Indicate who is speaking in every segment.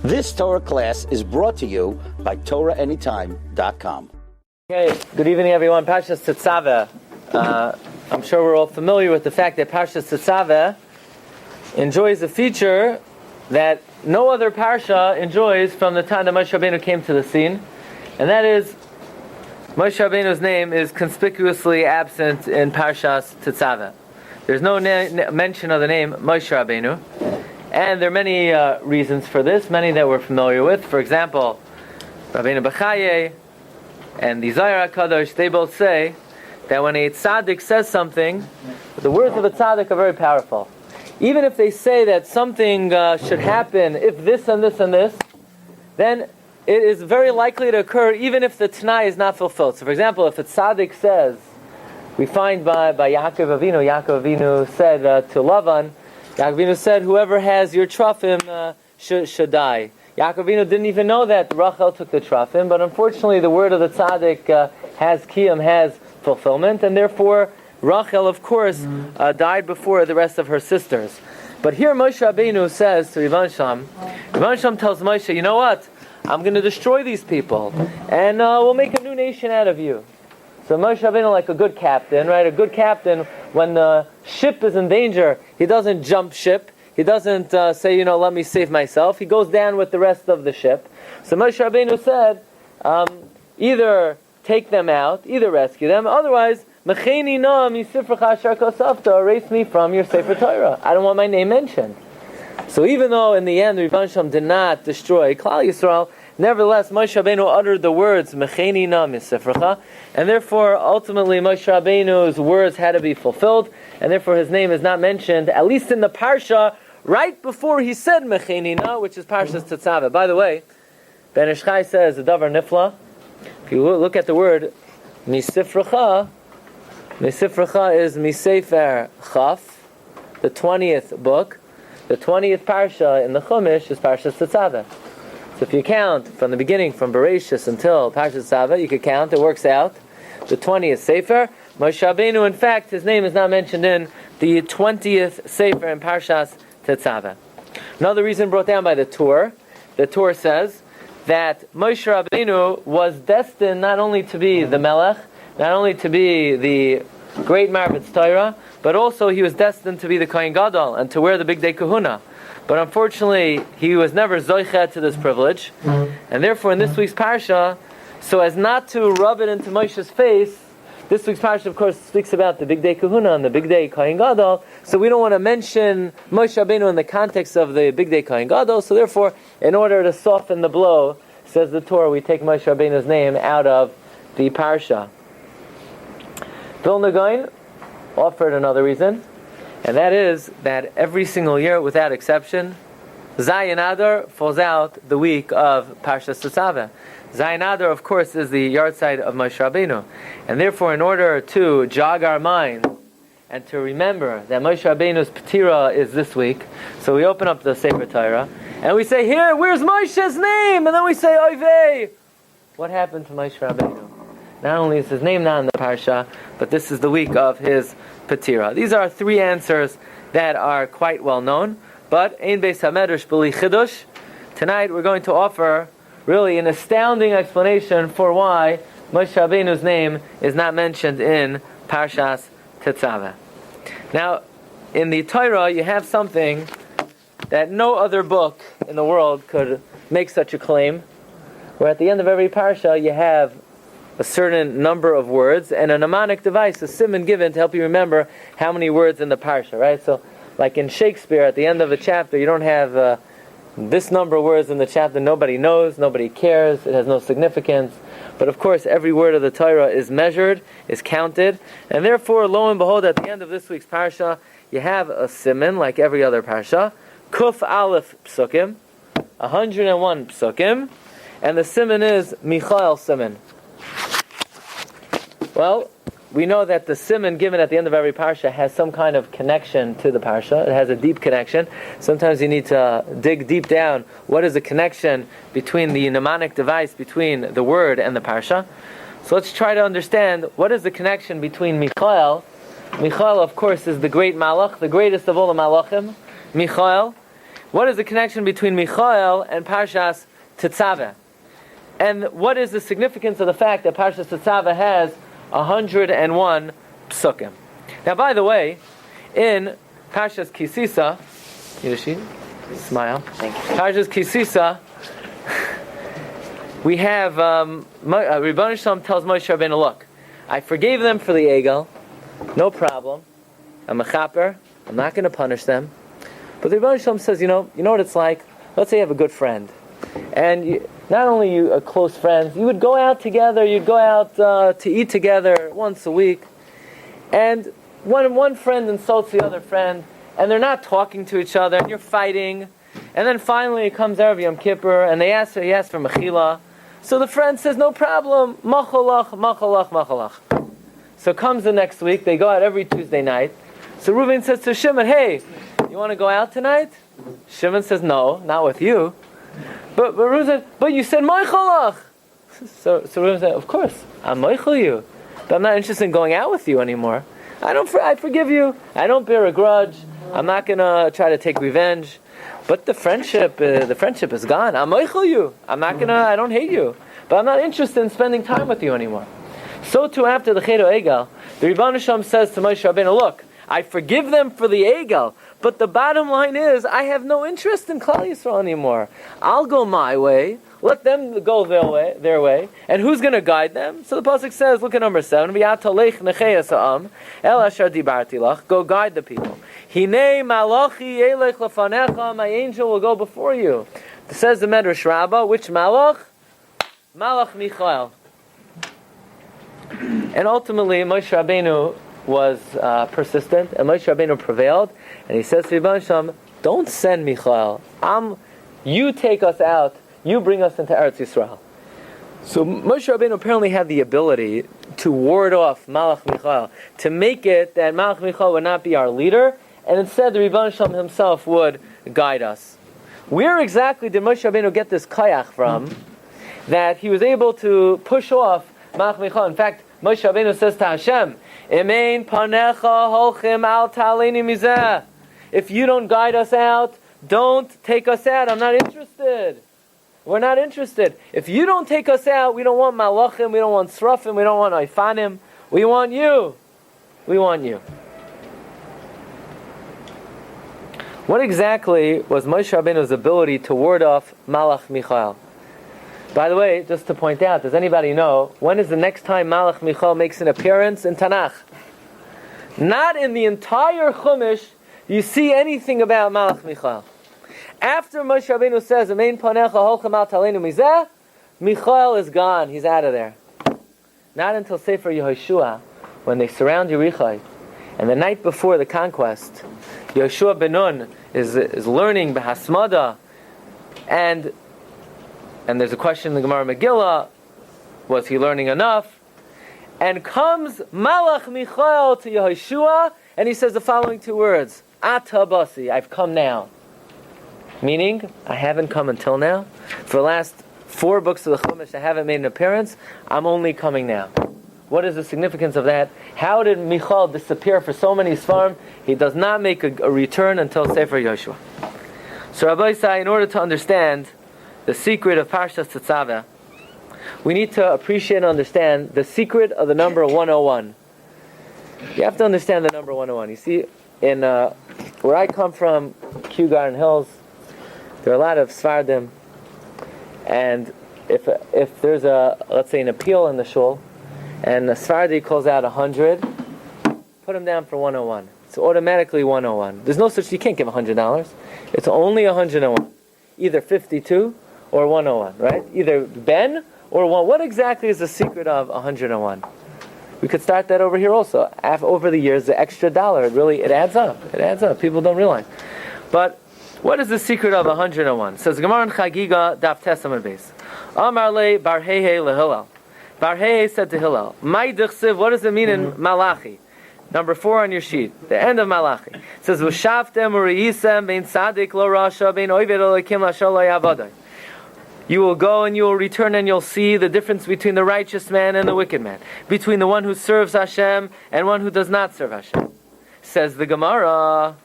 Speaker 1: This Torah class is brought to you by TorahAnytime.com.
Speaker 2: Okay, good evening everyone. Parshas Tetzaveh. I'm sure we're all familiar with the fact that Parshas Tetzaveh enjoys a feature that no other Parsha enjoys from the time that Moshe Rabbeinu came to the scene, and that is Moshe Rabbeinu's name is conspicuously absent in Parshas Tetzaveh. There's no mention of the name Moshe Rabbeinu, and there are many reasons for this, many that we're familiar with. For example, Rabbeinu Bechaye and the Zohar HaKadosh, they both say that when a tzaddik says something, the words of a tzaddik are very powerful. Even if they say that something should happen if this and this and this, then it is very likely to occur even if the Tanai is not fulfilled. So for example, if a tzaddik says, we find by Yaakov Avinu said to Lavan, Yaakov Avinu said, whoever has your trafim should die. Yaakov Avinu didn't even know that Rachel took the trafim, but unfortunately the word of the tzaddik has kiyum, has fulfillment, and therefore Rachel, of course, died before the rest of her sisters. But here Moshe Rabbeinu says to Rivan Shalom tells Moshe, you know what? I'm going to destroy these people, and we'll make a new nation out of you. So Moshe Rabbeinu, like a good captain, right? A good captain, when the ship is in danger, he doesn't jump ship. He doesn't say, let me save myself. He goes down with the rest of the ship. So Moshe Rabbeinu said, either take them out, either rescue them, otherwise, erase me from your Sefer Torah. I don't want my name mentioned. So even though in the end Rivan Shalom did not destroy Klal Yisrael, nevertheless Moshe Rabbeinu uttered the words Mecheni na misifrecha, and therefore ultimately Moshe Rabbeinu's words had to be fulfilled, and therefore his name is not mentioned, at least in the Parsha, right before he said Mecheni na, which is Parshas Tetzaveh. By the way, Ben Ish Chai says the davar nifla. If you look at the word misifrecha is Misefer Chaf, the 20th book. The 20th Parsha in the Chumash is Parshas Tetzaveh. So if you count from the beginning, from Bereshis until Parshas Tetzaveh, you could count, it works out. The 20th Sefer. Moshe Rabbeinu, in fact, his name is not mentioned in the 20th Sefer in Parshas Tetzaveh. Another reason brought down by the Torah says that Moshe Rabbeinu was destined not only to be the Melech, not only to be the great Marbitz Torah, but also he was destined to be the Kohen Gadol and to wear the Big Day Kahuna. But unfortunately, he was never zoichet to this privilege, and therefore in this week's Parsha, so as not to rub it into Moshe's face, this week's Parsha, of course, speaks about the Big Day Kahuna and the Big Day Kohen Gadol, so we don't want to mention Moshe Rabbeinu in the context of the Big Day Kohen Gadol, so therefore, in order to soften the blow, says the Torah, we take Moshe Rabbeinu's name out of the Parsha. Vilna Gaon offered another reason, and that is that every single year, without exception, Zayin Adar falls out the week of Parshas Tetzaveh. Zayin Adar, of course, is the yahrzeit of Moshe Rabbeinu, and therefore, in order to jog our mind and to remember that Moshe Rabbeinu's Petira is this week, so we open up the Sefer Torah and we say, "Here, where's Moshe's name?" And then we say, "Oy vey, what happened to Moshe Rabbeinu?" Not only is his name not in the Parsha, but this is the week of his Petira. These are three answers that are quite well known, but Ein Beis HaMedrash B'li Chidush. Tonight we're going to offer really an astounding explanation for why Moshe Rabbeinu's name is not mentioned in Parshas Tetzaveh. Now, in the Torah you have something that no other book in the world could make such a claim, where at the end of every Parsha you have a certain number of words, and a mnemonic device, a siman given to help you remember how many words in the Parsha, right? So, like in Shakespeare, at the end of a chapter, you don't have this number of words in the chapter, nobody knows, nobody cares, it has no significance. But of course, every word of the Torah is measured, is counted, and therefore, lo and behold, at the end of this week's Parsha, you have a siman, like every other Parsha, Kuf Aleph Psukim, 101 Psukim, and the siman is Michael siman. Well, we know that the siman given at the end of every parsha has some kind of connection to the parsha. It has a deep connection. Sometimes you need to dig deep down. What is the connection between the mnemonic device, between the word and the parsha? So let's try to understand what is the connection between Michael. Michael, of course, is the great malach, the greatest of all the malachim. Michael, what is the connection between Michael and Parshas Tetzaveh? And what is the significance of the fact that Parshas Tetzaveh has 101 psukim? Now, by the way, in Parshas Kisisa, Yidushi, smile.
Speaker 3: Thank you.
Speaker 2: Parshas Kisisa, we have Rebbeinu Shalom tells Moshe Rabbeinu, look, I forgave them for the egel, no problem. I'm a chaper. I'm not going to punish them. But the Rebbeinu Shalom says, you know what it's like? Let's say you have a good friend, and not only you are close friends, you would go out together. You'd go out to eat together once a week, and one friend insults the other friend, and they're not talking to each other, and you're fighting, and then finally it comes Erev Yom Kippur, and he asks for mechila. So the friend says, no problem, machalach, machalach, machalach. So comes the next week, they go out every Tuesday night. So Reuven says to Shimon, hey, you want to go out tonight? Shimon says, no, not with you. But Reuven said, but you said machalach. So Reuven said, of course, I'm meichel you, but I'm not interested in going out with you anymore. I forgive you. I don't bear a grudge. I'm not going to try to take revenge. But the friendship is gone. I'm meichel you. I don't hate you. But I'm not interested in spending time with you anymore. So too after the Chedo Egel, the Rebbeinu Shalom says to Moshe Rabbeinu, look, I forgive them for the Egel, but the bottom line is, I have no interest in Klal Yisrael anymore. I'll go my way, let them go their way, and who's going to guide them? So the pasuk says, look at number 7, go guide the people. Hine malachi elech lefanecha, my angel will go before you. It says the Medrash Rabbah, which malach? Malach Michael. And ultimately, Moshe Rabbeinu was persistent, and Moshe Rabbeinu prevailed, and he says to Rebbeinu Shalom, don't send Michael. You take us out. You bring us into Eretz Yisrael. So Moshe Rabbeinu apparently had the ability to ward off Malach Michael, to make it that Malach Michael would not be our leader, and instead the Rebbeinu Shalom himself would guide us. Where exactly did Moshe Rabbeinu get this kayach from, that he was able to push off Malach Michael? In fact, Moshe Rabbeinu says to Hashem, Emein panecha holchem al ta'aleini mizeh. If you don't guide us out, don't take us out. I'm not interested. We're not interested. If you don't take us out, we don't want malachim, we don't want srafim, we don't want oifanim. We want you. We want you. What exactly was Moshe Rabbeinu's ability to ward off Malach Michael? By the way, just to point out, does anybody know, when is the next time Malach Michael makes an appearance in Tanakh? Not in the entire Chumash you see anything about Malach Michael. After Moshe Rabbeinu says, Amein panecha holchem al ta'aleinu mizeh, Michael is gone, he's out of there. Not until Sefer Yehoshua, when they surround Yericho, and the night before the conquest, Yehoshua ben Nun is learning B'hasmada, and there's a question in the Gemara Megillah, was he learning enough? And comes Malach Michael to Yehoshua, and he says the following two words, Ata basi, I've come now. Meaning, I haven't come until now. For the last 4 books of the Chumash, I haven't made an appearance. I'm only coming now. What is the significance of that? How did Michael disappear for so many Sfarim? He does not make a return until Sefer Yoshua. So Rabbi say, in order to understand the secret of Parshas Tetzaveh, we need to appreciate and understand the secret of the number 101. You have to understand the number 101. You see, in where I come from, Kew Garden Hills, there are a lot of Sfardim, and if there's let's say an appeal in the shul, and the Sfardi calls out 100, put him down for 101. It's automatically 101. There's no such, you can't give $100. It's only 101. Either 52 or 101, right? Either Ben or 1. What exactly is the secret of 101? We could start that over here also. Over the years, the extra dollar, it adds up. It adds up. People don't realize. But what is the secret of 101? It says Gemara in Chagiga, Daf Tesamad Beis. Amar le Bar Hehe leHillel. Bar Hehe said to Hillel, Mai dichsiv, what does it mean in Malachi? Number 4 on your sheet, the end of Malachi. It says, V'shavtem u're'isem bein tzadik lo rasha bein oived elokim lashal lo yavadai. You will go and you will return and you'll see the difference between the righteous man and the wicked man, between the one who serves Hashem and one who does not serve Hashem. Says the Gemara,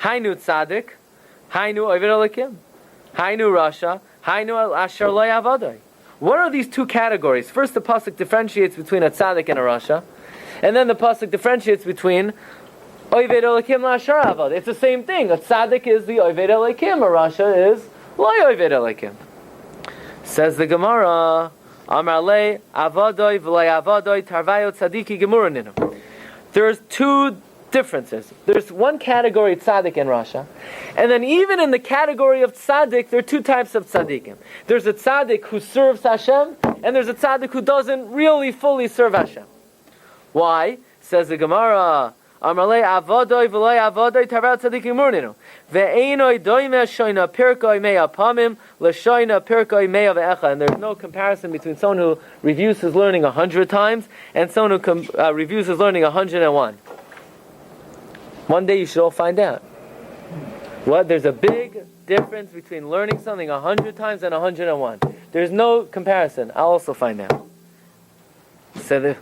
Speaker 2: Hainu tzadik, Hainu Oived Elikim. Hainu Rasha. Hainu Asher Lo Yavadai. What are these two categories? First, the pasuk differentiates between a tzaddik and a rasha, and then the pasuk differentiates between Oived Elikim La'Asher Avad. It's the same thing. A tzaddik is the Oived Elikim. A rasha is Lo Oived Elikim. Says the Gemara, Amar Le Avadoi V'Lo Avadoi Tarvayo Tzadiki Gemuraninu. There's two differences. There's one category tzaddik and rasha, and then even in the category of tzaddik, there are two types of tzaddikim. There's a tzaddik who serves Hashem, and there's a tzaddik who doesn't really fully serve Hashem. Why? Says the Gemara, Amalei avodoi v'loi avodoi tarat tzaddikim murninu ve'enoi doime shoina pirkoi mea pamim l'shoina pirkoi mea ve'echa. And there's no comparison between someone who reviews his learning 100 times and someone who reviews his learning 101. One day you should all find out. There's a big difference between learning something 100 times and 101. There's no comparison. I'll also find out. So the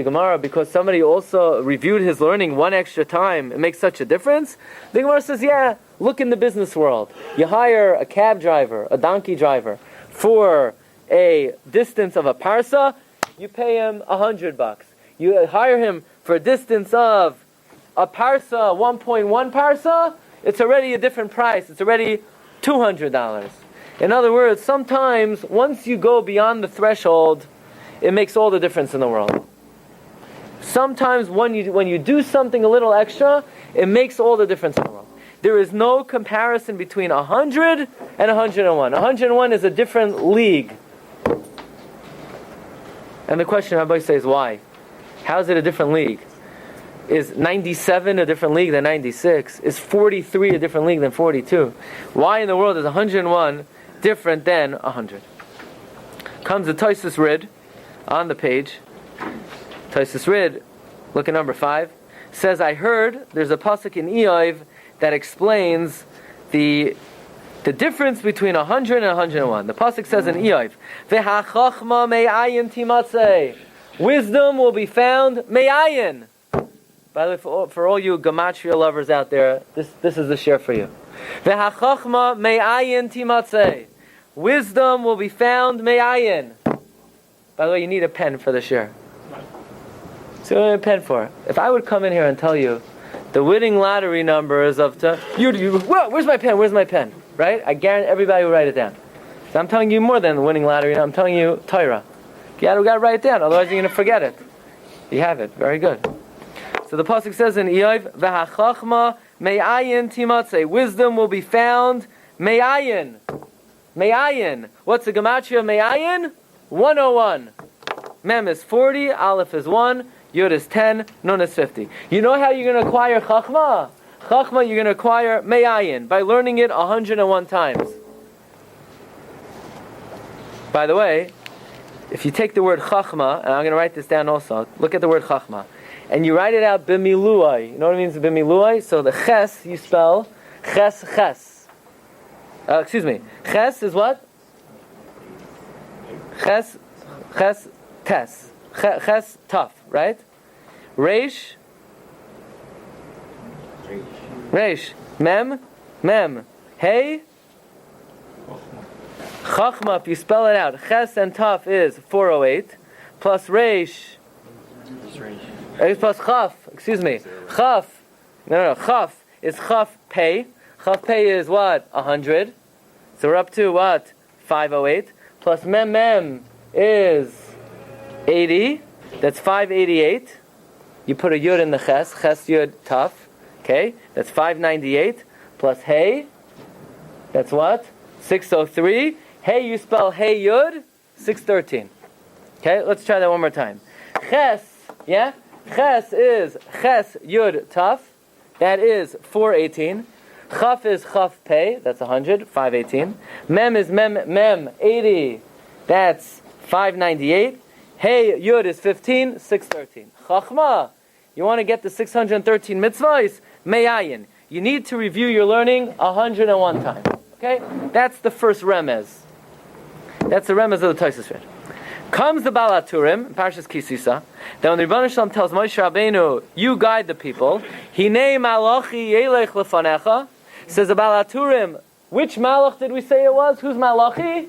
Speaker 2: Gemara, because somebody also reviewed his learning one extra time, it makes such a difference. The Gemara says, yeah, look in the business world. You hire a cab driver, a donkey driver, for a distance of a parsa, you pay him $100. You hire him for a distance of a parsa, 1.1 parsa, it's already a different price. It's already $200. In other words, sometimes once you go beyond the threshold, it makes all the difference in the world. Sometimes when you do something a little extra, it makes all the difference in the world. There is no comparison between 100 and 101. 101 is a different league. And the question Rabbi says, why? How is it a different league? Is 97 a different league than 96? Is 43 a different league than 42? Why in the world is 101 different than 100? Comes the Tosfos Rid on the page. Tosfos Rid, look at number 5, says, I heard there's a pasuk in Eiv that explains the difference between 100 and 101. The pasuk says in Eiv, V'hachachma me'ayin timatzeh. Wisdom will be found me'ayin. By the way, for all you gematria lovers out there, this is the share for you. V'hachachma me'ayin timatzeh. Wisdom will be found me'ayin. By the way, you need a pen for the share. So what do you need a pen for? If I would come in here and tell you the winning lottery number is up to where's my pen? Where's my pen? Right? I guarantee everybody will write it down. So I'm telling you more than the winning lottery. I'm telling you Torah. You got to write it down, otherwise you're going to forget it. You have it. Very good. So the pasuk says in Eiv, "V'hachachma me'ayin timatzeh." Wisdom will be found me'ayin. Me'ayin. What's the gematria of me'ayin? 101. Mem is 40, Aleph is 1, Yud is 10, Nun is 50. You know how you're going to acquire Chachma? Chachma you're going to acquire me'ayin, by learning it 101 times. By the way, if you take the word Chachma, and I'm going to write this down also, look at the word Chachma, and you write it out b'miluai. You know what it means b'miluai? So the ches, you spell ches. Ches is what? Ches tes. Ches tough, right? Reish. Mem. Hey. Chachma, if you spell it out, ches and tough is 408, plus reish. Plus chaf, chaf. No, chaf is chaf pay. Chaf pay is what? 100. So we're up to what? 508. Plus mem is 80. That's 588. You put a yud in the ches yud tough. Okay, that's 598. Plus hey, that's what? 603. Hey, you spell hey yud, 613. Okay, let's try that one more time. Ches, yeah? Ches is ches yud tough. That is 418. Chaf is chaf pay. That's 100, 518. Mem is mem 80. That's 598. Hey yud is 15, 613. Chachma. You want to get the 613 mitzvahs? Me'ayin. You need to review your learning 101 times. Okay? That's the first remez. That's the remez of the Tosfos Rid. Comes the Baal HaTurim, Parshas Kisisa, that when the Rebbeinu Shalom tells Moshe Rabbeinu, you guide the people, Hinei malachi yelech lefanecha, Says about Aturim, which malach did we say it was? Who's malachi?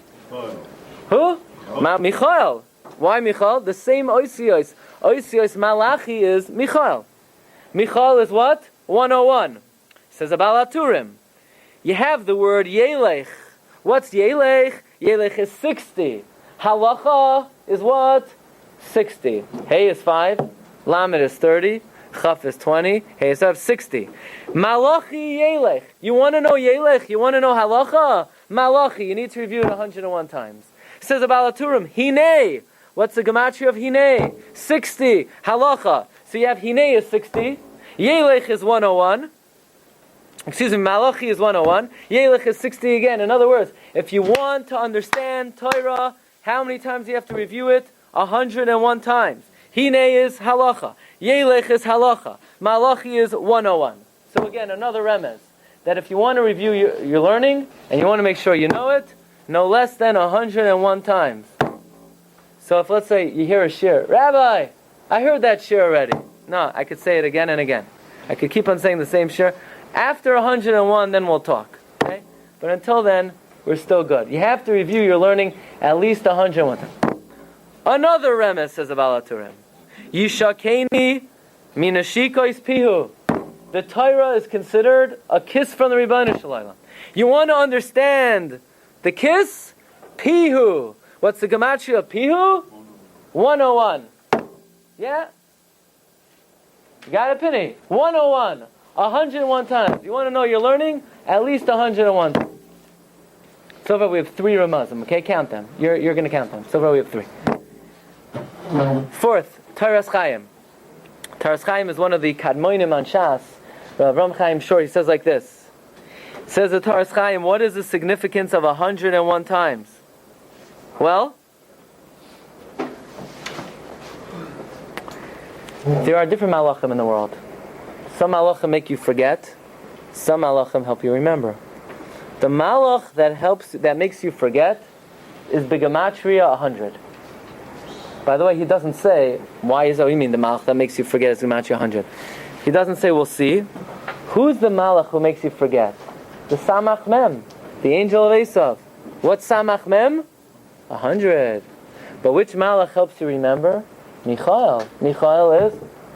Speaker 2: Who? Michael. Why Michael? The same oisios. Oisios malachi is Michael. Michael is what? 101. Says about Aturim. You have the word Yelech. What's Yelech? Yelech is 60. Halacha is what? 60. Hey is 5. Lamed is 30. Chaf is 20. Hey is 60. Malachi Yelech. You want to know Yelech? You want to know halacha? Malachi. You need to review it 101 times. It says about Aturim. Hine. What's the gematria of Hine? 60. Halacha. So you have Hine is 60. Yelech is 101. Excuse me, Malachi is 101. Yelech is 60 again. In other words, if you want to understand Torah, how many times do you have to review it? 101 times. Hine is halacha. Yelech is halacha. Malachi is 101. So again, another remez. That if you want to review your learning, and you want to make sure you know it, no less than 101 times. So if let's say you hear a shiur, Rabbi, I heard that shiur already. No, I could say it again and again. I could keep on saying the same shiur. After 101, then we'll talk. Okay? But until then, we're still good. You have to review your learning at least 101 times. Another remez says about Aturim. Yishakeni minashikois pihu. The Torah is considered a kiss from the Rebbeinu Shalom. You want to understand the kiss? Pihu. What's the gematria of pihu? 101. Yeah? You got a penny? 101. 101 times. You want to know you're learning? At least 101 times. So far we have 3 ramazim. Okay, count them. You're going to count them. So far we have 3. Fourth, Taras Chaim. Taras Chaim is one of the Kadmoinim on Shas. Rabbi Chaim Shiur, he says like this. Says the Taras Chaim, what is the significance of 101 times? Well, there are different malachim in the world. Some malachim make you forget. Some malachim help you remember. The malach that makes you forget is Begematria 100. By the way, he doesn't say, why is that? What do you mean the malach that makes you forget is Gematria 100? He doesn't say, we'll see. Who's the malach who makes you forget? The Samach Mem, the angel of Esav. What's Samach Mem? 100. But which malach helps you remember? Michael. Michael is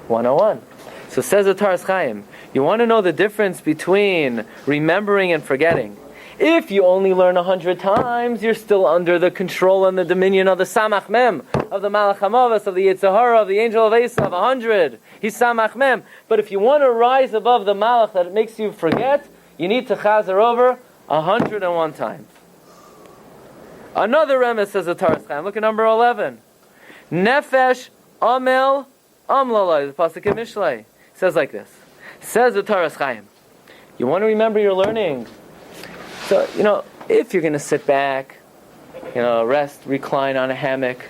Speaker 2: 101. So says the Taras Chaim, you want to know the difference between remembering and forgetting. If you only learn 100 times, you're still under the control and the dominion of the Samach Mem, of the Malach HaMavos, of the Yitzhahara, of the angel of Esav, 100. He's Samach Mem. But if you want to rise above the Malach that makes you forget, you need to chazer over 101 times. Another remez says the Taras Chaim. Look at number 11. Nefesh Amel Amlalai, the Pasuk in Mishlei. Says like this. Says the Taras Chaim. You want to remember your learning. So, if you're going to sit back, rest, recline on a hammock,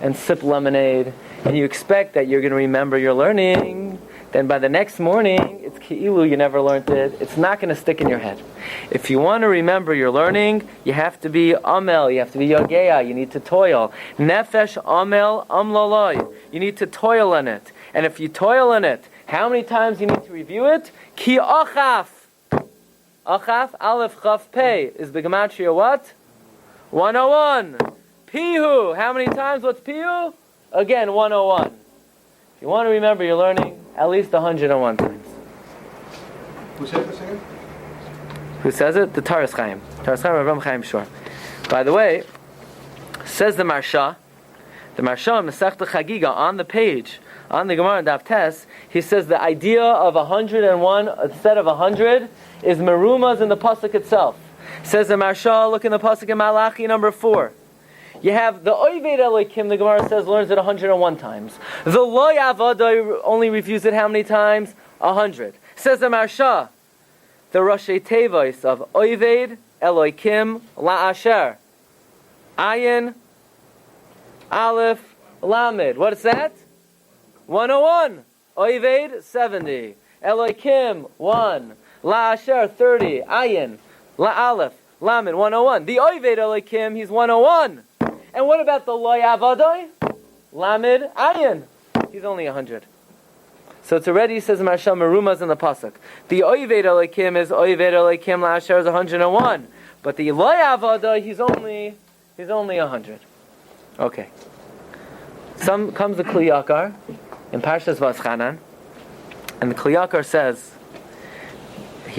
Speaker 2: and sip lemonade, and you expect that you're going to remember your learning, then by the next morning, it's ki'ilu, you never learned it. It's not going to stick in your head. If you want to remember your learning, you have to be amel, you have to be yageya, you need to toil. Nefesh amel amlaloi. You need to toil in it. And if you toil in it, how many times you need to review it? Ki achaf. Achaf, Aleph, Chaf, Pei is the gematria what? 101. Pihu. How many times? What's Pihu? Again, 101. If you want to remember your learning, at least 101 times.
Speaker 3: Who said this again?
Speaker 2: Who says it? The Taras Chaim. Taras Chaim, Rabbi Chaim Shiur. By the way, says the Marsha, Masechta Chagiga, on the page, on the Gemara Daf Tes, he says the idea of 101 instead of 100 is merumas in the pasuk itself. Says the Marsha, look in the pasuk in Malachi number 4. You have the Oived Elokim, the Gemara says, learns it 101 times. The Lo Yavadai only reviews it how many times? 100. Says the Marsha, the Rashi Tevos of Oived Elokim La'asher. Ayin, Aleph, Lamed. What is that? 101. Oived, 70. Elokim, 1. La'asher, 30. Ayin, La'aleph, Lamed, 101. The Oived Elokim, he's 101. And what about the Lo Yavadai? Lamed, Ayin. He's only 100. So it's already, says the Maharsha, Merumas in the pasuk. The Oived Elokim is Oived Elokim La'asher is 101, but the Lo Avada he's only 100. Okay. Comes the Kli Yakar in Parshas Vaschanan, and the Kli Yakar says,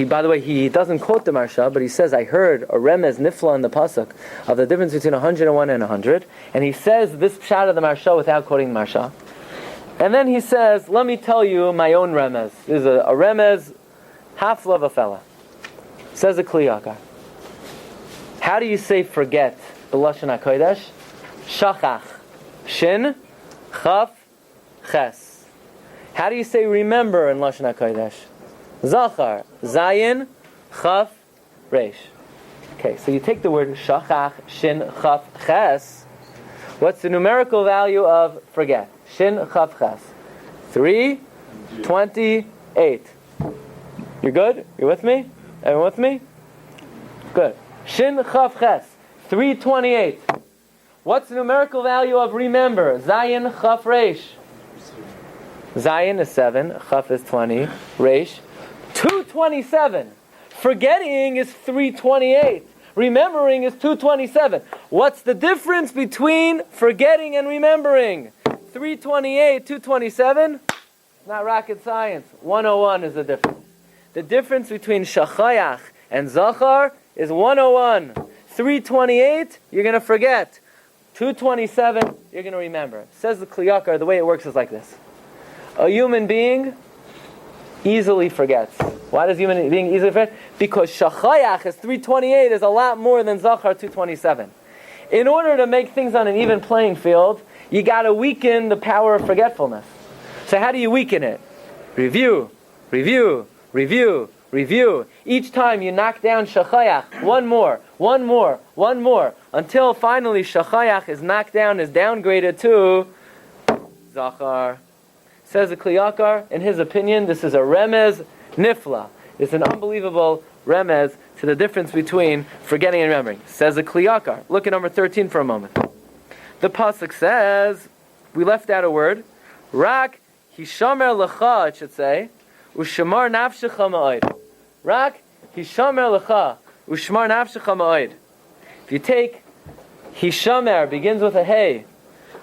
Speaker 2: by the way, he doesn't quote the Maharsha, but he says, I heard a remez nifla in the pasuk of the difference between 101 and 100, and he says this pshat of the Maharsha without quoting the Maharsha. And then he says, let me tell you my own remez. There's a remez, half love a fella. Says the Kli Yakar. How do you say forget, b'lashon HaKodesh? Shachach, shin, chaf, ches. How do you say remember in Lashon HaKodesh? Zachar, zayin, chaf, reish. Okay, so you take the word shachach, shin, chaf, ches. What's the numerical value of forget? Shin, chaf, ches. 328. You're good? You're with me? Everyone with me? Good. Shin, chaf, ches. 328. What's the numerical value of remember? Zayin, chaf, reish. Zayin is 7, chaf is 20, reish 227. Forgetting is 328. Remembering is 227. What's the difference between forgetting and remembering? 328, 227? Not rocket science. 101 is the difference. The difference between shachayach and zachar is 101. 328, you're going to forget. 227, you're going to remember. Says the Kli Yakar, the way it works is like this. A human being easily forgets. Why does human being easily forget? Because shachayach is 328 is a lot more than zachar 227. In order to make things on an even playing field, you got to weaken the power of forgetfulness. So how do you weaken it? Review, review, review, review. Each time you knock down shachayach, one more, until finally shachayach is knocked down, is downgraded to zachar. Says the Kli Yakar, in his opinion, this is a remez nifla. It's an unbelievable remez to the difference between forgetting and remembering. Says the Kli Yakar. Look at number 13 for a moment. The pasuk says, we left out a word, rak hishamer lecha, it should say, u'shamar nafshecha ma'od. Rak hishamer lecha, u'shamar nafshecha ma'od. If you take hishamer, begins with a hey,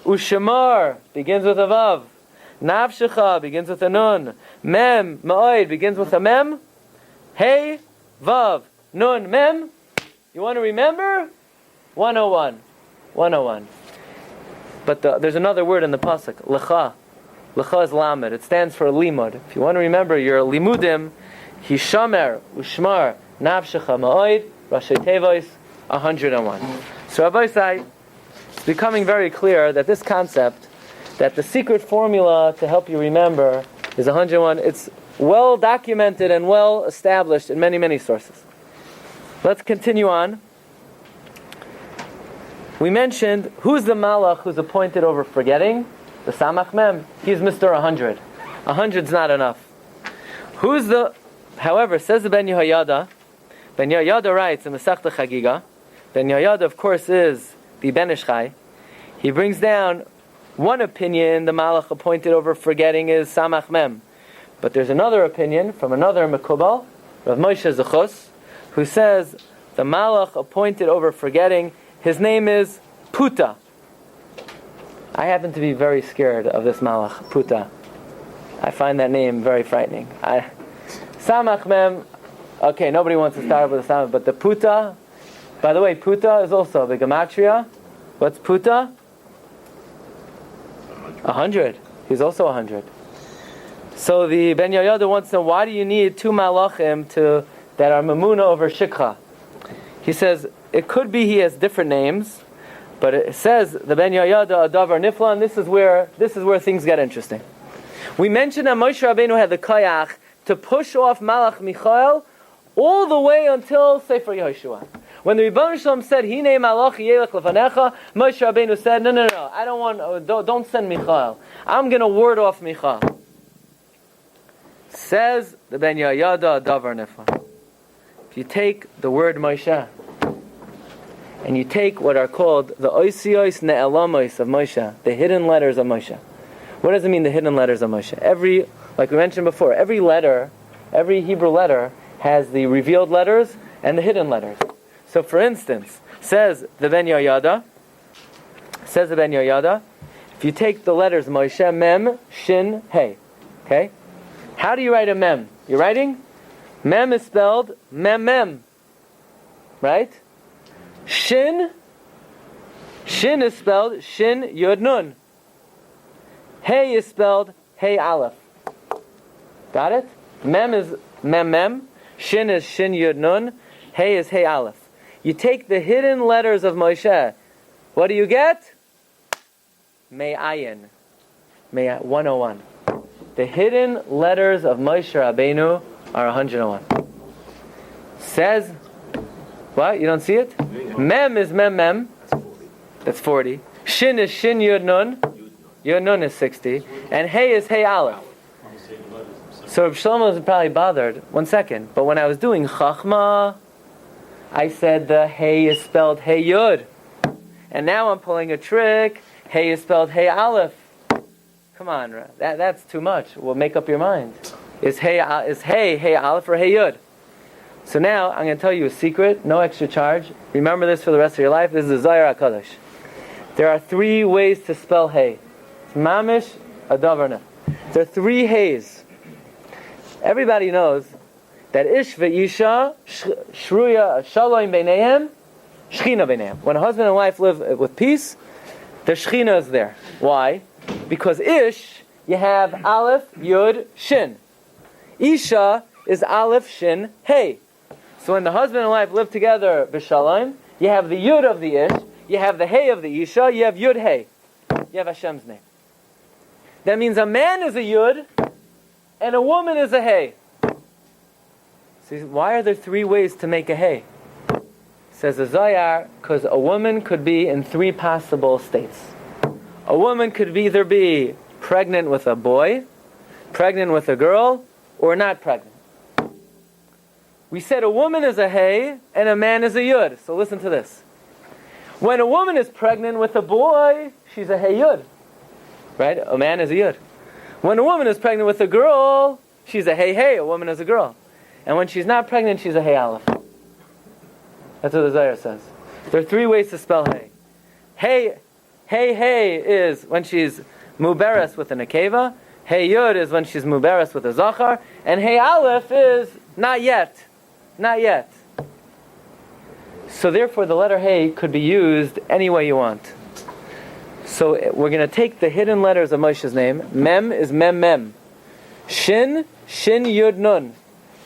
Speaker 2: u'shamar, begins with a vav, nafshecha begins with a nun. Mem, ma'od begins with a mem. Hey, vav, nun, mem. You want to remember? 101. 101. But there's another word in the pasuk. Lecha. Lecha is lamed. It stands for limud. If you want to remember your limudim, hishamer, ushmar, nafshecha, ma'od, rashi tevois, 101. So Rabbi say, it's becoming very clear that this concept, that the secret formula to help you remember is 101. It's well documented and well established in many, many sources. Let's continue on. We mentioned who's the malach who's appointed over forgetting? The Samach Mem. He's Mr. 100. 100's not enough. However, says the Ben Yehoyada writes in Masechta Chagiga, Ben Yehoyada, of course, is the Ben Ish Chai. He brings down one opinion, the malach appointed over forgetting is Samach Mem. But there's another opinion from another Mekubal, Rav Moshe Zechus, who says the malach appointed over forgetting, his name is Puta. I happen to be very scared of this malach, Puta. I find that name very frightening. Samach Mem, okay, nobody wants to start with the Samach, but the Puta, by the way, Puta is also the Gematria. What's Puta? 100. He's also 100. So the Ben Yehoyada wants to know, why do you need two malachim that are mamuna over shikha? He says, it could be he has different names, but it says the Ben Yehoyada Adavar Nifla, and this is where things get interesting. We mentioned that Moshe Rabbeinu had the kayach to push off Malach Michael all the way until Sefer Yehoshua. When the Rebbeinu Shalom said, "Hinei Malach Yelech Lefanecha," Moshe Rabbeinu said, "No, I don't send Michael. I'm going to ward off Michael." Says the Ben Yehoyada Adavar Nifla. If you take the word Moshe and you take what are called the Oisios Ne'elamos of Moshe, the hidden letters of Moshe. What does it mean, the hidden letters of Moshe? Like we mentioned before, every Hebrew letter has the revealed letters and the hidden letters. So for instance, says the Ben Yoyada, if you take the letters Moshe, Mem, Shin, Hey, okay? How do you write a Mem? You're writing? Mem is spelled Mem, right? Shin is spelled Shin Yod Nun. Hey is spelled Hey Aleph. Got it? Mem is Mem. Shin is Shin Yod Nun. Hey is Hey Aleph. You take the hidden letters of Moshe. What do you get? Me'ayin. 101. The hidden letters of Moshe Rabbeinu are 101. Says, what? You don't see it? Mem is Mem. That's 40. Shin is Shin Yod Nun. Yod Nun is 60. And Hey is Hey Aleph. So Reb Shlomo was probably bothered. 1 second. But when I was doing Chachma, I said the Hey is spelled Hey Yud. And now I'm pulling a trick. Hey is spelled Hey Aleph. Come on, that's too much. Well, make up your mind. Is Hey Aleph or Hey Yud? So now I'm going to tell you a secret, no extra charge. Remember this for the rest of your life. This is the Zohar HaKadosh. There are 3 ways to spell Hey. It's Mamish Adavarna. There are 3 Heys. Everybody knows that Ish ve'isha shruya shalom beinehem, shchina beinehem. When a husband and wife live with peace, the shchina is there. Why? Because Ish, you have Aleph, Yud, Shin. Isha is Aleph, Shin, Hey. So when the husband and wife live together, b'shalom, you have the Yud of the Ish, you have the Hey of the Isha, you have Yud, Hey. You have Hashem's name. That means a man is a Yud, and a woman is a Hey. So why are there 3 ways to make a Hey? Says the Zohar, because a woman could be in 3 possible states. A woman could either be pregnant with a boy, pregnant with a girl, or not pregnant. We said a woman is a Hey and a man is a Yud. So listen to this. When a woman is pregnant with a boy, she's a Hey Yud. Right? A man is a Yud. When a woman is pregnant with a girl, she's a Hey, a woman is a girl. And when she's not pregnant, she's a Hey Aleph. That's what the Zohar says. There are 3 ways to spell Hey. Hey is when she's muberes with a nekeva. Hey Yud is when she's muberes with a zachar. And Hey Aleph is not yet. Not yet. So therefore the letter Hey could be used any way you want. So we're going to take the hidden letters of Moshe's name. Mem is Mem. Shin Yud Nun.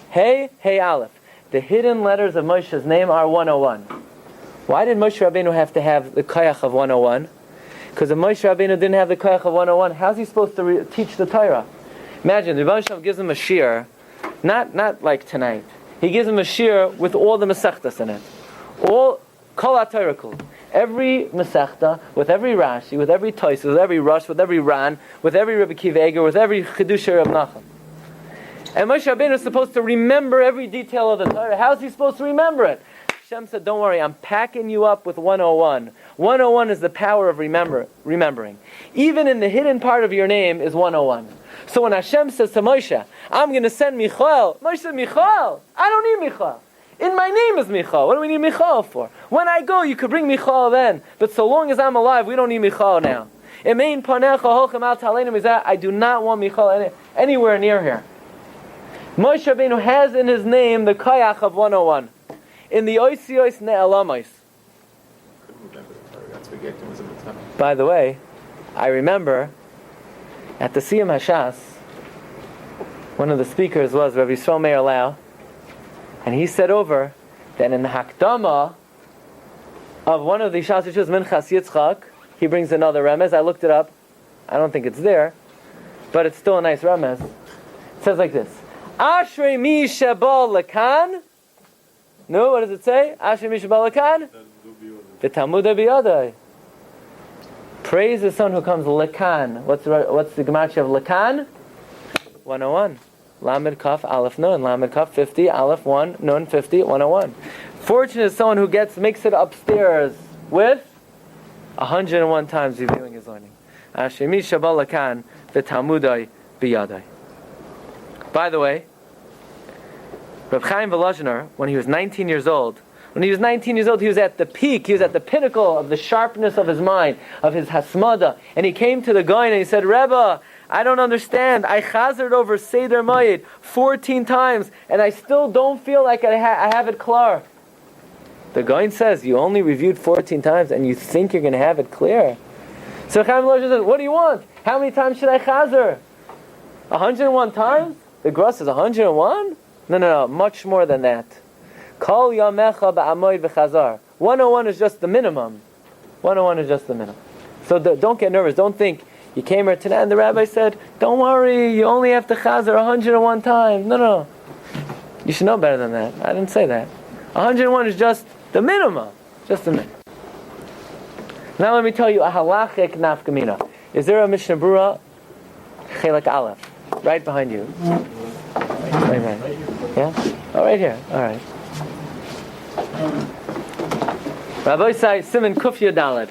Speaker 2: Hey Aleph. The hidden letters of Moshe's name are 101. Why did Moshe Rabbeinu have to have the koyach of 101? Because if Moshe Rabbeinu didn't have the koyach of 101, how's he supposed to teach the Torah? Imagine, the Rebbe gives him a shiur, not like tonight. He gives him a shiur with all the mesechtas in it. All kol ha-Torah kul. Every mesechta, with every Rashi, with every Toys, with every Rush, with every Ran, with every Rebbe Akiva Eiger, with every Chidusha Reb Nachum. And Moshe Rabbeinu is supposed to remember every detail of the Torah. How's he supposed to remember it? Hashem said, don't worry, I'm packing you up with 101. 101 is the power of remembering. Even in the hidden part of your name is 101. So when Hashem says to Moshe, I'm going to send Michael, Moshe said, Michael, I don't need Michael. In my name is Michael. What do we need Michael for? When I go, you could bring Michael then. But so long as I'm alive, we don't need Michael now. I do not want Michael anywhere near here. Moshe Rabbeinu has in his name the koyach of 101. In the oisios ne'elamos. By the way, I remember at the Siyum Hashas, one of the speakers was Rabbi Yisrael Meir Lau, and he said over that in the Hakdama of one of the Shas which was Minchas Yitzchak, he brings another remez. I looked it up. I don't think it's there, but it's still a nice remez. It says like this: Ashrei mi shebal lekan. No, what does it say? Ashrei mi shebal lekan. V'tamud biyadai. Praise the son who comes lekan. What's the gematria of lekan? 101. Lamed Kaf Aleph Nun. Lamed Kaf 50. Aleph 1 Nun 50. 101. Fortunate is someone who makes it upstairs with 101 times reviewing his learning. Ashrei mi shebal lekan v'tamudai biyadai. By the way, Reb Chaim Volozhiner, when he was 19 years old, he was at the peak, he was at the pinnacle of the sharpness of his mind, of his hasmada, and he came to the Gaon and he said, Rebbe, I don't understand. I chazered over Seder Mayid 14 times, and I still don't feel like I have it clear. The Gaon says, you only reviewed 14 times, and you think you're going to have it clear? So Chaim Volozhiner says, what do you want? How many times should I chazer? 101 times? The Gra says 101? No, much more than that. Kol yamecha ba'amoid v'chazar. 101 is just the minimum. 101 is just the minimum. So don't get nervous. Don't think you came here tonight and the rabbi said, don't worry, you only have to chazer 101 times. No. You should know better than that. I didn't say that. 101 is just the minimum. Just the minimum. Now let me tell you a halachic nafkamina. Is there a Mishnah Berurah? Chelek Aleph. Right behind you. Right. Yeah? Oh, right here. All right. Rabbi say Siman Kufya Daled.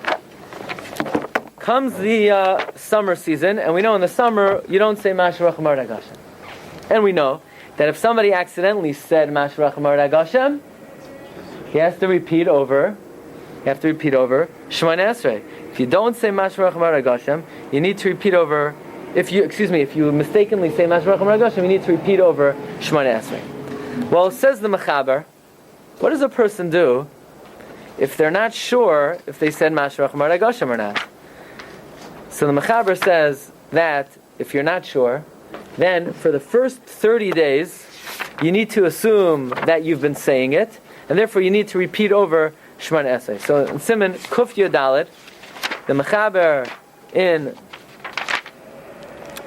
Speaker 2: Comes the summer season, and we know in the summer you don't say Mashrach Mar Dagashem. And we know that if somebody accidentally said Mashrach Mar Dagashem, he has to repeat over Shemona Esrei. If you don't say Mashrach Mar Dagashem, you need to repeat over. If you mistakenly say Mashrach Mar Dagashem, you need to repeat over Shemona Esrei. Well, says the Mechaber, what does a person do if they're not sure if they said Mashrach Mar Dagashem or not? So the Mechaber says that if you're not sure, then for the first 30 days, you need to assume that you've been saying it, and therefore you need to repeat over Shemona Esrei. So in Siman Kuf Yodalet, the Mechaber in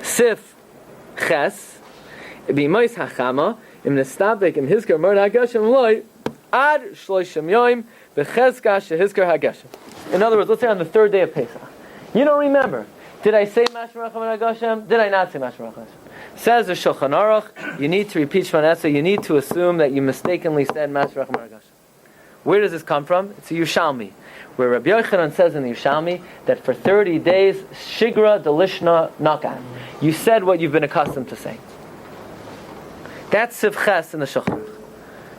Speaker 2: Sif Ches, B'mois Hachama, Im Nestabek Im Hizkar Mar Dagashem Loi, Ad Shloishim Yoim B'Chezka Shehizkar Hageshem. In other words, let's say on the third day of Pesach, you don't remember. Did I say Mashrach Mar Dagashem? Did I not say Mashrach Mar Dagashem? Says the Shulchan Aruch, you need to repeat Shemona Esrei. You need to assume that you mistakenly said Mashrach Mar Dagashem. Where does this come from? It's a Yerushalmi, where Rabbi Yochanan says in the Yerushalmi that for 30 days, Shigra Delishna Nakan. You said what you've been accustomed to saying. That's Sif Ches in the Shulchan Aruch.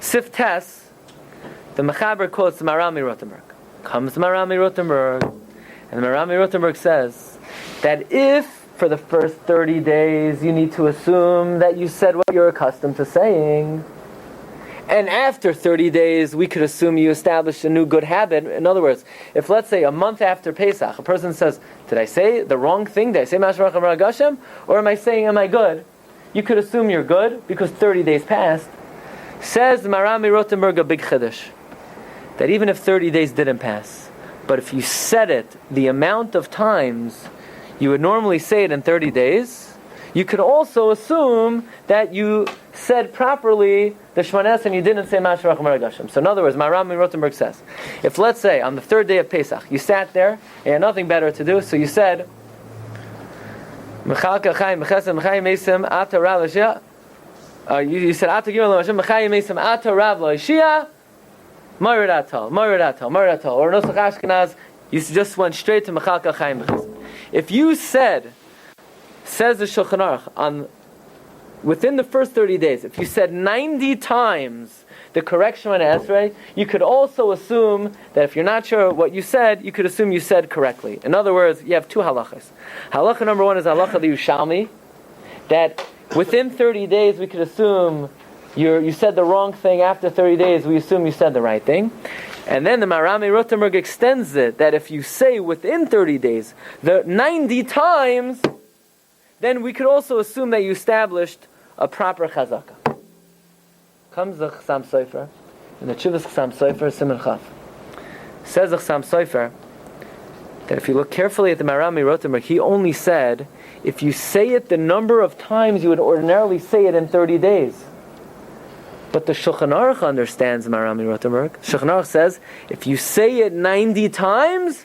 Speaker 2: Sif Tes, the Mechaber quotes the Marami Rotenberg. Comes Marami Rotenberg, and the Marami Rotenberg says that if for the first 30 days you need to assume that you said what you're accustomed to saying, and after 30 days we could assume you established a new good habit. In other words, if let's say a month after Pesach, a person says, did I say the wrong thing? Did I say Mashrach Mar Dagashem? Or am I saying, am I good? You could assume you're good because 30 days passed. Says Marami Rotenberg a big chiddush, that even if 30 days didn't pass, but if you said it the amount of times you would normally say it in 30 days, you could also assume that you said properly the Shemona Esrei and you didn't say Mashrach Mar Dagashem. So in other words, Marami Rotenberg says, if let's say on the third day of Pesach, you sat there and you had nothing better to do, so you said, you said, Ata Gimel Hashem, Mechayim Mesim, Ata Rav Lo Ishia, Morid Atal. Or Nosach Ashkenaz, you just went straight to Mechalka Chaim B'Chesed. If you said, says the Shulchan Aruch, within the first 30 days, if you said 90 times the correct Shemona Esrei, you could also assume that if you're not sure what you said, you could assume you said correctly. In other words, you have two halachas. Halacha number one is halacha the Yerushalmi, that within 30 days we could assume you said the wrong thing. After 30 days we assume you said the right thing. And then the Marami Rotenberg extends it, that if you say within 30 days the 90 times, then we could also assume that you established a proper chazaka. Comes the Chassam Sofer, in the Tshuvas Chassam Sofer, Siman Chaf. Says the Chassam Sofer that if you look carefully at the Marami Rotenberg, he only said if you say it the number of times you would ordinarily say it in 30 days. But the Shulchan Aruch understands Marami Rotenberg. Shulchan Aruch says if you say it 90 times,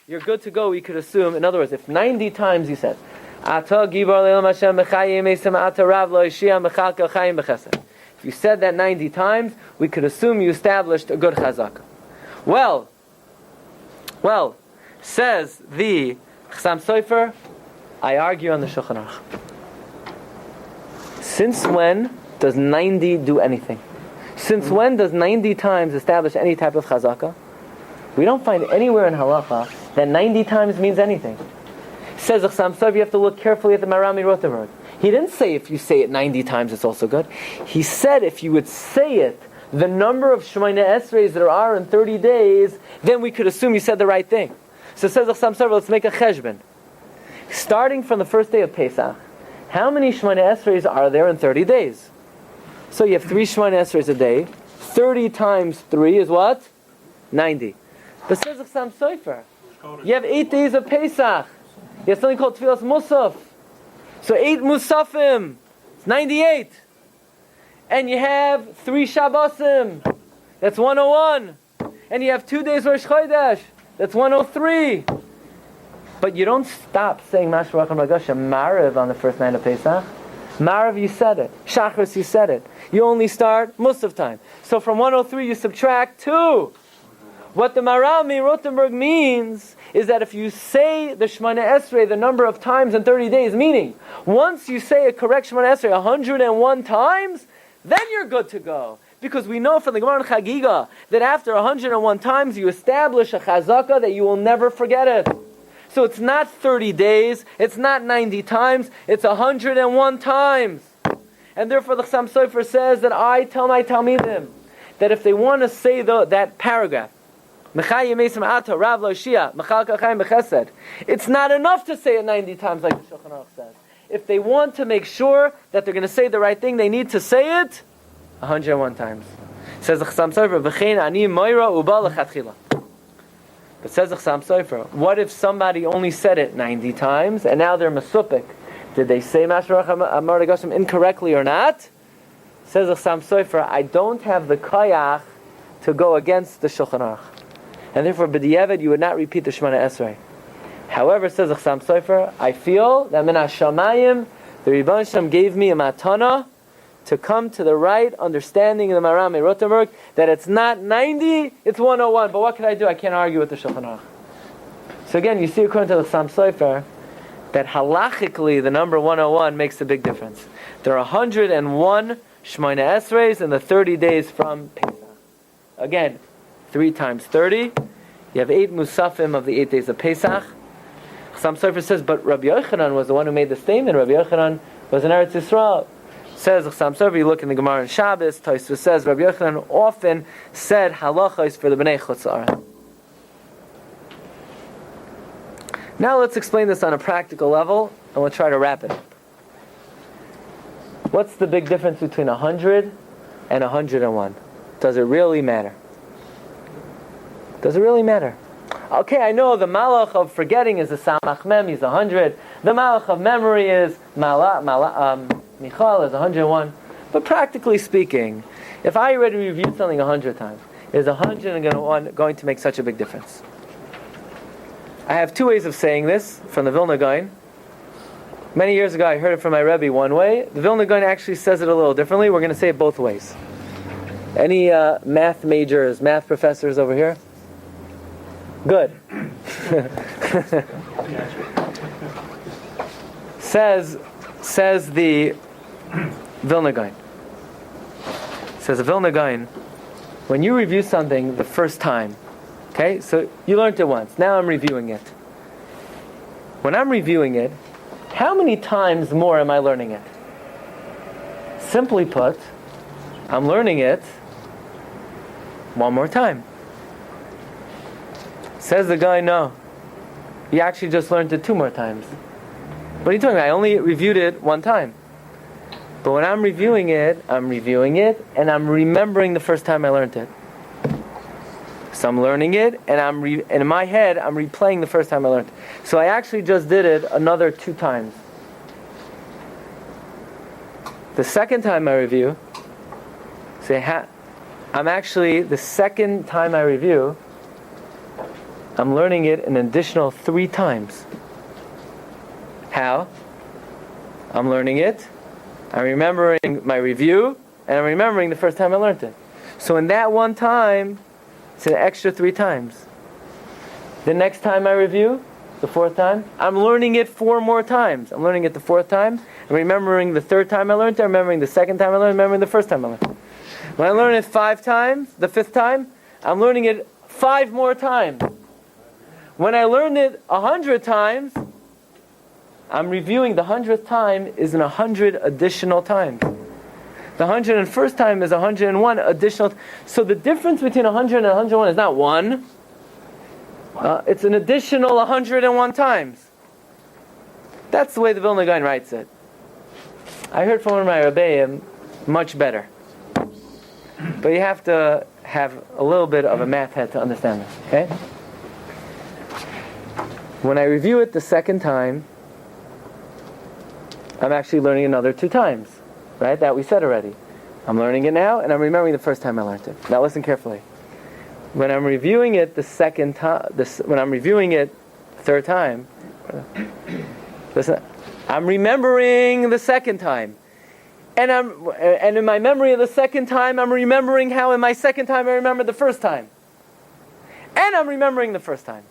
Speaker 2: you're good to go. We could assume, in other words, if 90 times you said, Ata Gibar Le'elam Hashem Mechayim Esim Ata Rav Lo Ishia Mechalka Chaim B'Chesed. If you said that 90 times, we could assume you established a good chazaka. Well, says the Chassam Sofer, I argue on the Shulchan Aruch. Since when does 90 do anything? Since when does 90 times establish any type of chazaka? We don't find anywhere in halacha that 90 times means anything. Says Chassam Sofer, you have to look carefully at the Marami Rothenberg. He didn't say if you say it 90 times it's also good. He said if you would say it the number of Shemoneh Esreis there are in 30 days, then we could assume you said the right thing. So says Chassam Sofer, let's make a cheshbon. Starting from the first day of Pesach, how many Shemoneh Esreis are there in 30 days? So you have 3 Shemoneh Esreis a day. 30 times 3 is what? 90. But says Chassam Sofer, you have 8 days of Pesach. You have something called Tfilas Musaf. So 8 Musafim, it's 98. And you have 3 Shabbosim, that's 101. And you have 2 days Rosh Chodesh, that's 103. But you don't stop saying Mashra Racham Ragasha Mariv on the first night of Pesach. Mariv, you said it. Shachris, you said it. You only start Musaf time. So from 103 you subtract 2. What the Marami Rothenberg means is that if you say the Shemoneh Esrei the number of times in 30 days, meaning once you say a correct Shemoneh Esrei 101 times, then you're good to go. Because we know from the Gemara in Chagiga that after 101 times you establish a chazaka that you will never forget it. So it's not 30 days, it's not 90 times, it's 101 times. And therefore the Chassam Sofer says that I tell my Talmidim that if they want to say that paragraph, it's not enough to say it 90 times like the Shulchan Aruch says. If they want to make sure that they're going to say the right thing, they need to say it 101 times. Says the Chassam Sofer, V'chein ani moira uba lechatchila. But says the Chassam Sofer, what if somebody only said it 90 times and now they're masupik? Did they say Mashra Amar Gashim incorrectly or not? Says the Chassam Sofer, I don't have the koyach to go against the Shulchan Aruch. And therefore, b'diavad, you would not repeat the Shemoneh Esrei. However, says the Chassam Sofer, I feel that min hashamayim, the Rebbeinu Shem gave me a matana to come to the right understanding of the Marami Rothenberg that it's not 90, it's 101. But what can I do? I can't argue with the Shulchan Aruch. So again, you see according to the Chassam Sofer that halachically the number 101 makes a big difference. There are 101 Shemoneh Esreis in the 30 days from Pesach. Again, 3 times 30, you have 8 Musafim of the 8 days of Pesach. Chassam Sofer says, but Rabbi Yochanan was the one who made the statement. Rabbi Yochanan was in Eretz Yisrael. Says Chassam Sofer, you look in the Gemara in Shabbos, Tosfos says, Rabbi Yochanan often said halachos for the Bnei Chutz La'aretz. Now let's explain this on a practical level, and we'll try to wrap it up. What's the big difference between 100 and 101? Does it really matter? Does it really matter? Okay, I know the malach of forgetting is a samach mem, he's 100. The malach of memory is Michal is 101. But practically speaking, if I already reviewed something 100 times, is 101 going to make such a big difference? I have 2 ways of saying this from the Vilna Gaon. Many years ago I heard it from my Rabbi one way. The Vilna Gaon actually says it a little differently. We're going to say it both ways. Any math majors, math professors over here? Good. says the Vilna Gaon. Says the Vilna Gaon, when you review something the first time, okay, so you learned it once, now I'm reviewing it. When I'm reviewing it, how many times more am I learning it? Simply put, I'm learning it one more time. Says the guy, no. You actually just learned it 2 more times. What are you talking about? I only reviewed it 1 time. But when I'm reviewing it, and I'm remembering the first time I learned it. So I'm learning it, and in my head, I'm replaying the first time I learned it. So I actually just did it another 2 times. The second time I review, I'm actually, the second time I review, I'm learning it an additional 3 times. How? I'm learning it, I'm remembering my review, and I'm remembering the first time I learned it. So in that 1 time, it's an extra 3 times. The next time I review, The fourth time? I'm learning it 4 more times. I'm learning it the 4th time. I'm remembering the 3rd time I learned it. I'm remembering the 2nd time I learned it. I'm remembering the 1st time I learned it. When I learn it 5 times, the 5th time, I'm learning it 5 more times. When I learned it 100 times, I'm reviewing the 100th time is in 100 additional times. The 101st time is 101 additional. So the difference between 100 and 101 is not 1. It's an additional 101 times. That's the way the Vilna Gaon writes it. I heard from one of my Rabbi much better. But you have to have a little bit of a math head to understand this, okay? When I review it the 2nd time, I'm actually learning another 2 times, right? That we said already. I'm learning it now, and I'm remembering the 1st time I learned it. Now listen carefully. When I'm reviewing it the 2nd time, when I'm reviewing it 3rd time, listen, I'm remembering the 2nd time. And in my memory of the 2nd time, I'm remembering how in my 2nd time I remembered the 1st time. And I'm remembering the 1st time.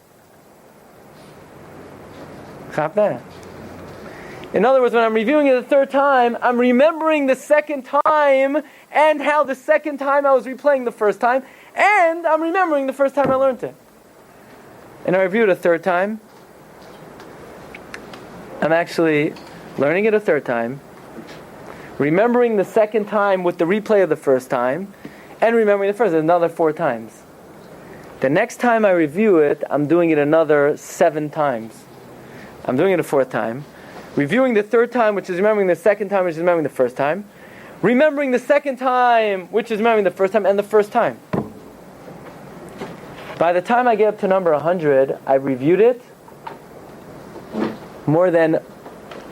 Speaker 2: In other words, when I'm reviewing it the 3rd time, I'm remembering the 2nd time and how the 2nd time I was replaying the 1st time, and I'm remembering the 1st time I learned it. And I review it a 3rd time. I'm actually learning it a 3rd time, remembering the 2nd time with the replay of the 1st time, and remembering the 1st another 4 times. The next time I review it, I'm doing it another 7 times. I'm doing it a 4th time. Reviewing the 3rd time, which is remembering the 2nd time, which is remembering the 1st time. Remembering the 2nd time, which is remembering the 1st time, and the 1st time. By the time I get up to number 100, I've reviewed it more than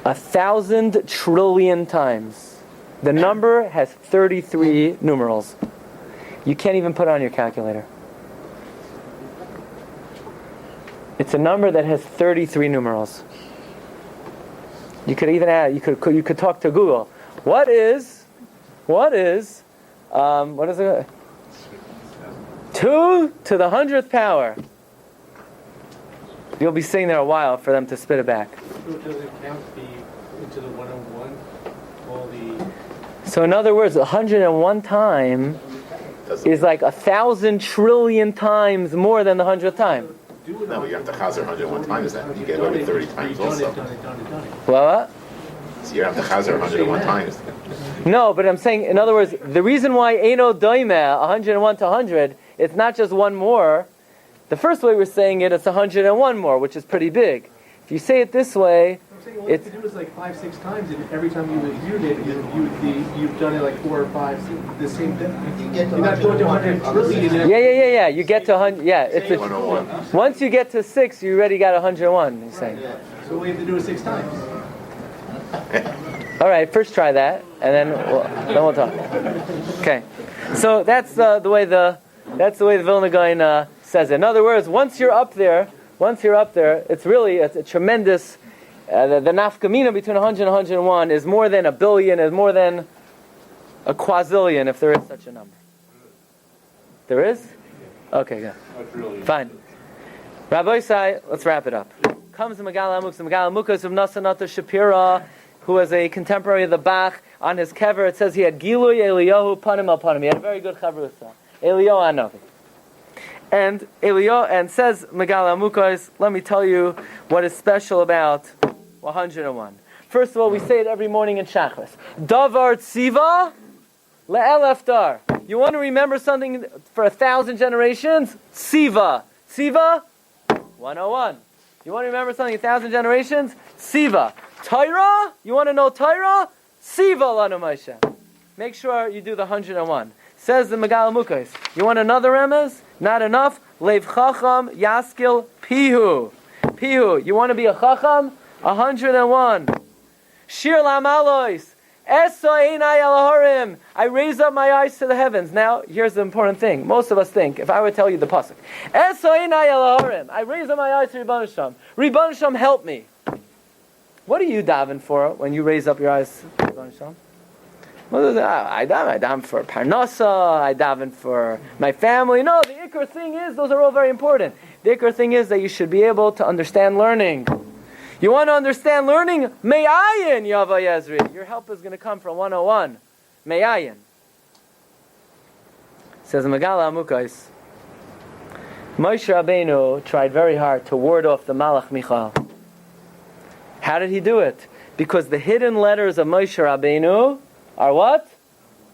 Speaker 2: 1,000 trillion times. The number has 33 numerals. You can't even put it on your calculator. It's a number that has 33 numerals. You could even add. You could talk to Google. What is it? 2 to the 100th power. You'll be sitting there a while for them to spit it back.
Speaker 3: So does it count into the 101?
Speaker 2: So in other words, 101 time is like 1,000 trillion times more than the 100th time.
Speaker 4: No, but you have to chazer 101 times that. You get it every 30 times also.
Speaker 2: What?
Speaker 4: So you have to chazer 101 times.
Speaker 2: No, but I'm saying, in other words, the reason why Eino Doimeh, 101 to 100, it's not just one more. The first way we're saying it, it's 101 more, which is pretty big. If you say it this way,
Speaker 3: I'm saying all you have to do is like 5-6 times, and every time you reviewed it, you've done it like 4 or 5, the same thing. You're not going to 100 trillion.
Speaker 2: Yeah. You get to 100. Yeah, it's
Speaker 4: 101.
Speaker 2: once you get to 6, you already got 101. You're saying.
Speaker 3: So all you have to do is 6 times.
Speaker 2: All right, first try that, and then we'll talk. Okay, so that's the way the Vilna Gaon says it. In other words, once you're up there, it's a tremendous. The nafkamina between 100 and 101 is more than a billion, is more than a quazillion, if there is such a number. There is? Okay, good. Fine. Rabbi Isai, let's wrap it up. Comes the Megaleh Amukos of Nasanata Shapira, who was a contemporary of the Bach. On his kever, it says he had Gilui Eliyahu Panim al Panim. He had a very good chavrusa. Eliyahu Anovi. And Eliyahu, and says Megaleh Amukos, let me tell you what is special about 101. First of all, we say it every morning in Shachris. Davar Tziva le'elef dar. You want to remember something for 1,000 generations? Tziva. Tziva, 101. You want to remember something 1,000 generations? Tziva. Torah, you want to know Torah? Tziva lanu Moshe. Make sure you do the 101. Says the Megaleh Amukos. You want another remez? Not enough? Leiv chacham yaskil pihu. Pihu. You want to be a chacham? 101. Shir lamalois. Eso einai alahorim. I raise up my eyes to the heavens. Now, here's the important thing. Most of us think, if I would tell you the pasuk, Eso einai alahorim. I raise up my eyes to Ribbon Hashem. Ribbon Hashem, help me. What are you daven for when you raise up your eyes to Ribbon Hashem? I daven for Parnasa, I daven for my family. No, the ikar thing is, those are all very important. The ikar thing is that you should be able to understand learning. You want to understand learning? Me'ayin Yava Yezri. Your help is going to come from 101. Me'ayin. Says Megaleh Amukos. Moshe Rabbeinu tried very hard to ward off the Malach Michael. How did he do it? Because the hidden letters of Moshe Rabbeinu are what?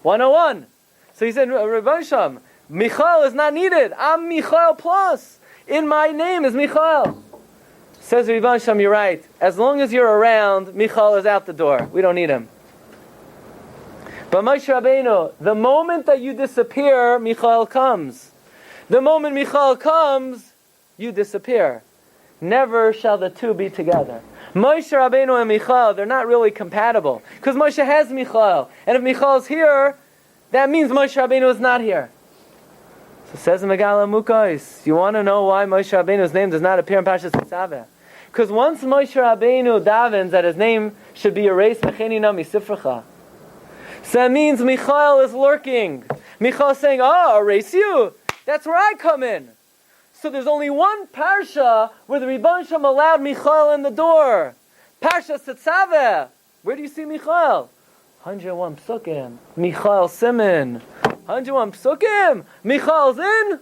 Speaker 2: 101. So he said, Rabbi Sham, Michael is not needed. I'm Michael plus. In my name is Michael. Says Rabbi Sham, you're right. As long as you're around, Michael is out the door. We don't need him. But Moshe Rabbeinu, the moment that you disappear, Michael comes. The moment Michael comes, you disappear. Never shall the two be together. Moshe Rabbeinu and Michael, they're not really compatible. Because Moshe has Michael. And if Michal's here, that means Moshe Rabbeinu is not here. So says Megaleh Amukos, you want to know why Moshe Rabbeinu's name does not appear in Parshas Tetzaveh? Because once Moshe Rabbeinu davens that his name should be erased, Mecheni Nami Sifrecha. So that means Michael is lurking. Michael is saying, oh, erase you. That's where I come in. So there's only one Parsha where the Rebbeinu Shem allowed Michael in the door. Parshas Tetzaveh. Where do you see Michael? 101 Psukim. Michael Simon. 101 Psukim. Michal's in.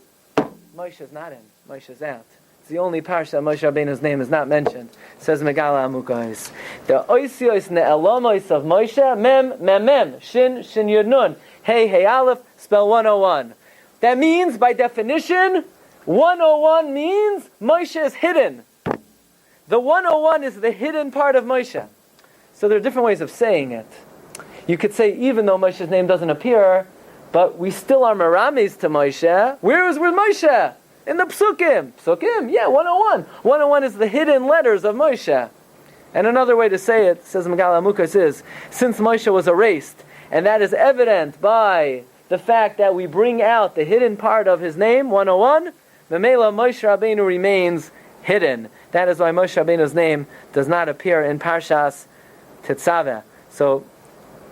Speaker 2: Moshe's not in. Moshe's out. It's the only Parsha Moshe Rabbeinu's name is not mentioned. Says Megaleh Amukos. The oisios ne'elamos of Moshe, mem, shin yud nun, hey aleph, spell 101. That means, by definition, 101 means Moshe is hidden. The 101 is the hidden part of Moshe. So there are different ways of saying it. You could say, even though Moshe's name doesn't appear, but we still are merames to Moshe. Where is Moshe? In the Psukim. Psukim, yeah, 101. 101 is the hidden letters of Moshe. And another way to say it, says Megaleh Amukos, is, since Moshe was erased, and that is evident by the fact that we bring out the hidden part of his name, 101, Memela Moshe Rabbeinu remains hidden. That is why Moshe Rabbeinu's name does not appear in Parshas Tetzaveh. So,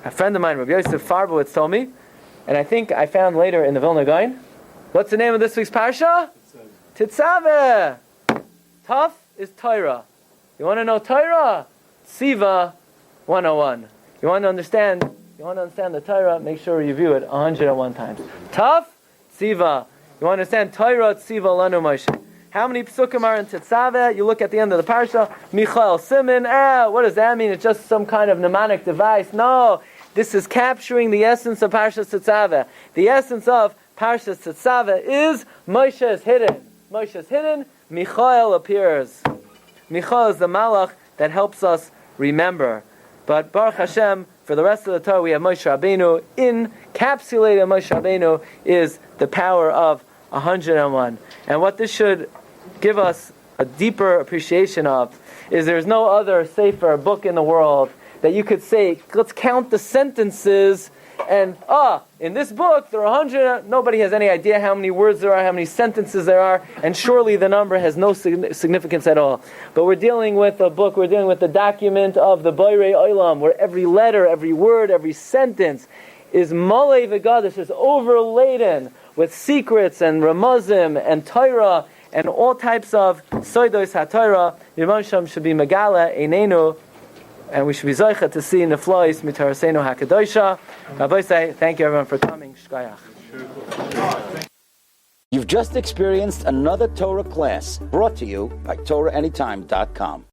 Speaker 2: a friend of mine, Rabbi Yosef Farbowitz, told me, and I think I found later in the Vilna Gaon, what's the name of this week's Parsha? Tetzaveh. Taf is Torah. You want to know Torah? Tziva 101. You want to understand the Torah? Make sure you review it 101 times. Taf, Tziva. You want to understand Torah, Tziva Lanu Moshe. How many psukim are in Tetzaveh? You look at the end of the Parsha. Michael Simon. What does that mean? It's just some kind of mnemonic device. No. This is capturing the essence of Parshas Tetzaveh. The essence of Parshas Tetzaveh is Moshe is hidden. Moshe is hidden. Michael appears. Michael is the malach that helps us remember. But Baruch Hashem, for the rest of the Torah, we have Moshe Rabbeinu. Encapsulated in Moshe Rabbeinu is the power of 101. And what this should give us a deeper appreciation of is there's no other sefer book in the world that you could say, let's count the sentences, and in this book there are 100, nobody has any idea how many words there are, how many sentences there are, and surely the number has no significance at all. But we're dealing with a book, we're dealing with the document of the Boirei Olam, where every letter, every word, every sentence is Maleh V'Gadosh, is overladen with secrets and Ramazim and Torah and all types of Soidos HaTorah. Yirman Shem should be Megaleh Einenu, and we should be Zoichet to see Neflois Mitarasenu HaKadosha. Rabbi say, thank you everyone for coming. Shkayach.
Speaker 1: You've just experienced another Torah class brought to you by TorahAnytime.com.